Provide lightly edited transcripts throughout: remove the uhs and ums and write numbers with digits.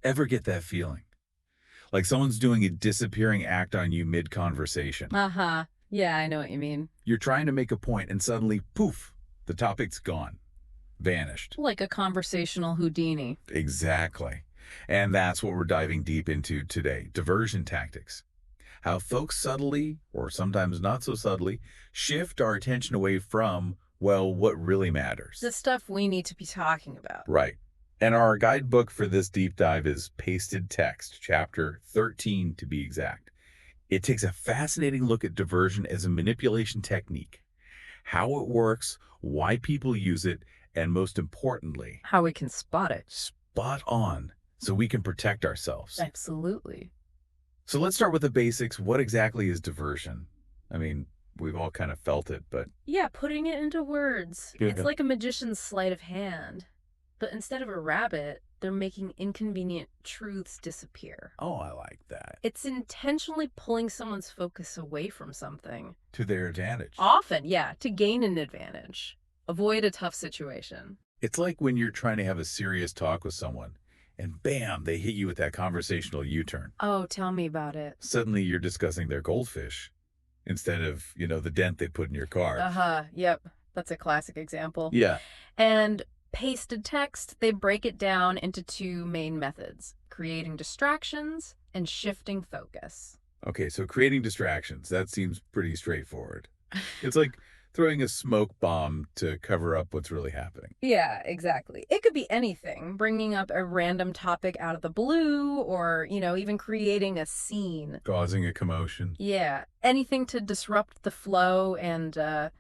Ever get that feeling? Like someone's doing a disappearing act on you mid-conversation. Uh-huh. Yeah, I know what you mean. You're trying to make a point and suddenly, poof, the topic's gone, vanished. Like a conversational Houdini. Exactly. And that's what we're diving deep into today, diversion tactics. How folks subtly, or sometimes not so subtly, shift our attention away from, well, what really The matters. stuff we need to be talking about. Right. And our guidebook for this deep dive is Pasted Text, chapter 13 to be exact. It takes a fascinating look at diversion as a manipulation technique, how it works, why people use it, and most importantly, How we can spot it. spot on so we can protect ourselves. Absolutely. So let's start with the basics. What exactly is diversion? I mean, we've all kind of felt it, but Yeah, putting it into words. It's yeah. like a magician's sleight of hand. But instead of a rabbit, they're making inconvenient truths disappear. Oh, I like that. It's intentionally pulling someone's focus away from something. To their advantage. Often, yeah, to gain an advantage. Avoid a tough situation. It's like when you're trying to have a serious talk with someone and bam, they hit you with that conversational U-turn. Oh, tell me about it. Suddenly you're discussing their goldfish instead of, the dent they put in your car. Uh-huh, yep. That's a classic example. Yeah. And pasted text, they break it down into two main methods, creating distractions and shifting focus. Okay, so creating distractions, that seems pretty straightforward. It's like throwing a smoke bomb to cover up what's really happening. Yeah, exactly. It could be anything, bringing up a random topic out of the blue or, even creating a scene. Causing a commotion. Yeah, anything to disrupt the flow and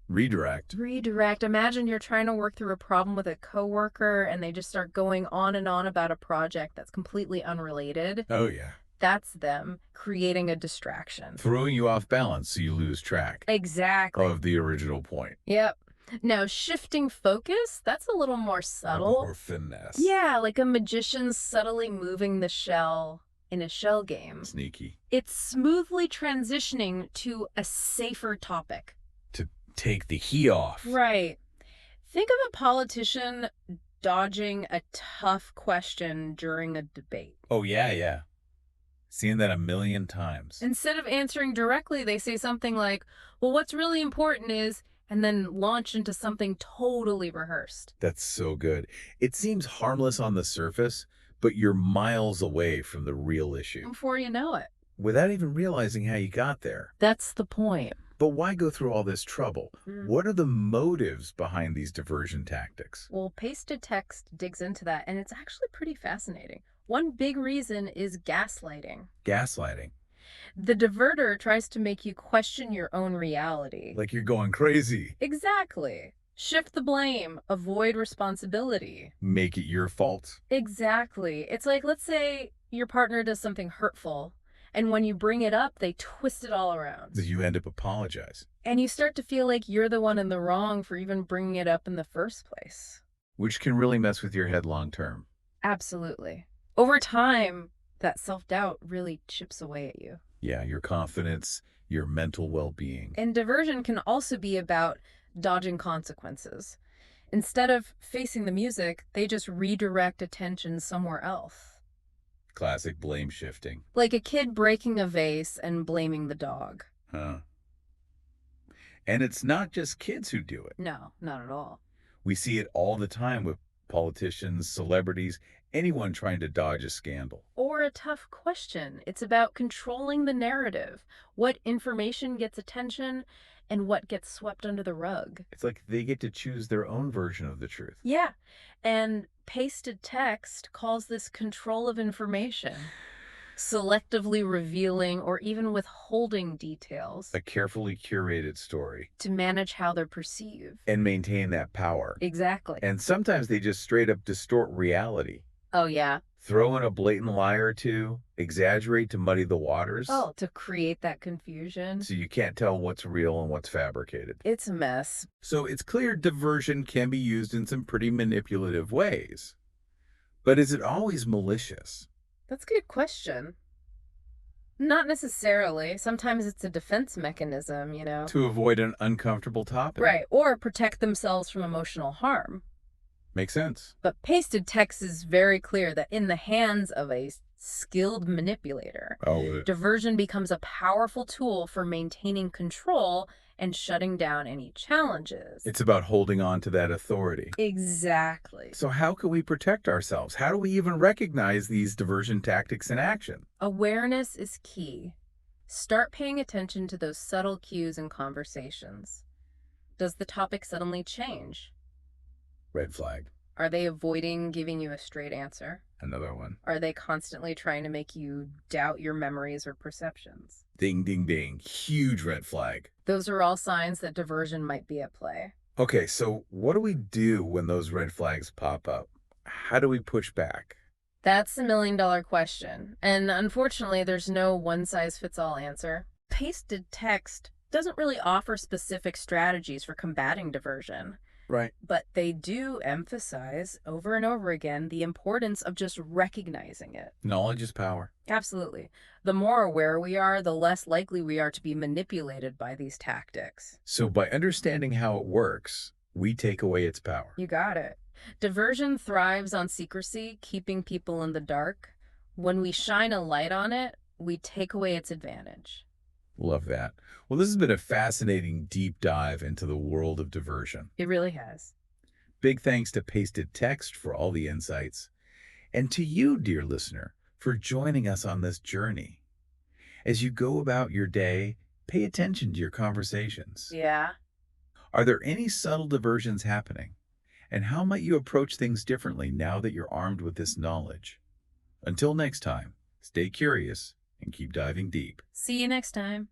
Redirect. redirect. Imagine you're trying to work through a problem with a coworker and they just start going on and on about a project that's completely unrelated. Oh, yeah. That's them creating a distraction. Throwing you off balance so you lose track Exactly. of the original point. Yep. Now, shifting focus, that's a little more subtle. Or finesse. Yeah, like a magician subtly moving the shell in a shell game. Sneaky. It's smoothly transitioning to a safer topic. To take the heat off. Right. Think of a politician dodging a tough question during a debate. Oh, yeah. Seen that a million times. Instead of answering directly, they say something like, well, what's really important is, and then launch into something totally rehearsed. That's so good. It seems harmless on the surface, but you're miles away from the real issue. Before you know it. Without even realizing how you got there. That's the point. But why go through all this trouble? What are the motives behind these diversion tactics? Well, pasted text digs into that, and it's actually pretty fascinating. One big reason is gaslighting. Gaslighting. The diverter tries to make you question your own reality. Like you're going crazy. Exactly. Shift the blame, avoid responsibility. Make it your fault. Exactly. It's like, let's say your partner does something hurtful, and when you bring it up, they twist it all around. That you end up apologize. And you start to feel like you're the one in the wrong for even bringing it up in the first place. Which can really mess with your head long term. Absolutely. Over time, that self-doubt really chips away at you. Yeah, your confidence, your mental well-being. And diversion can also be about dodging consequences. Instead of facing the music, they just redirect attention somewhere else. Classic blame shifting. Like a kid breaking a vase and blaming the dog. Huh. And it's not just kids who do it. No, not at all. We see it all the time with politicians, celebrities, anyone trying to dodge a scandal. Or a tough question. It's about controlling the narrative. What information gets attention and what gets swept under the rug. It's like they get to choose their own version of the truth. Yeah. And pasted text calls this control of information, selectively revealing or even withholding details A carefully curated story. to manage how they're perceived. And maintain that power. Exactly. And sometimes they just straight up distort reality. Oh, yeah. Throw in a blatant lie or two, exaggerate to muddy the waters. Oh, to create that confusion. So you can't tell what's real and what's fabricated. It's a mess. So it's clear diversion can be used in some pretty manipulative ways. But is it always malicious? That's a good question. Not necessarily. Sometimes it's a defense mechanism, To avoid an uncomfortable topic. Right, or protect themselves from emotional harm. Makes sense. But pasted text is very clear that in the hands of a skilled manipulator, Oh, diversion becomes a powerful tool for maintaining control and shutting down any challenges. it's about holding on to that authority. Exactly. So how can we protect ourselves? How do we even recognize these diversion tactics in action? Awareness is key. Start paying attention to those subtle cues in conversations. Does the topic suddenly change? Red flag. Are they avoiding giving you a straight answer? Another one. Are they constantly trying to make you doubt your memories or perceptions? Ding, ding, ding. Huge red flag. Those are all signs that diversion might be at play. Okay, so what do we do when those red flags pop up? How do we push back? That's the million-dollar question. And unfortunately, there's no one-size-fits-all answer. Pasted text doesn't really offer specific strategies for combating diversion. Right. But they do emphasize over and over again the importance of just recognizing it. Knowledge is power. Absolutely. The more aware we are, the less likely we are to be manipulated by these tactics. So by understanding how it works, we take away its power. You got it. Diversion thrives on secrecy, keeping people in the dark. When we shine a light on it, we take away its advantage. Love that. Well, this has been a fascinating deep dive into the world of diversion. It really has. Big thanks to Pasted Text for all the insights, and to you, dear listener, for joining us on this journey. As you go about your day, pay attention to your conversations. Yeah. Are there any subtle diversions happening? And how might you approach things differently now that you're armed with this knowledge? Until next time, stay curious and keep diving deep. See you next time.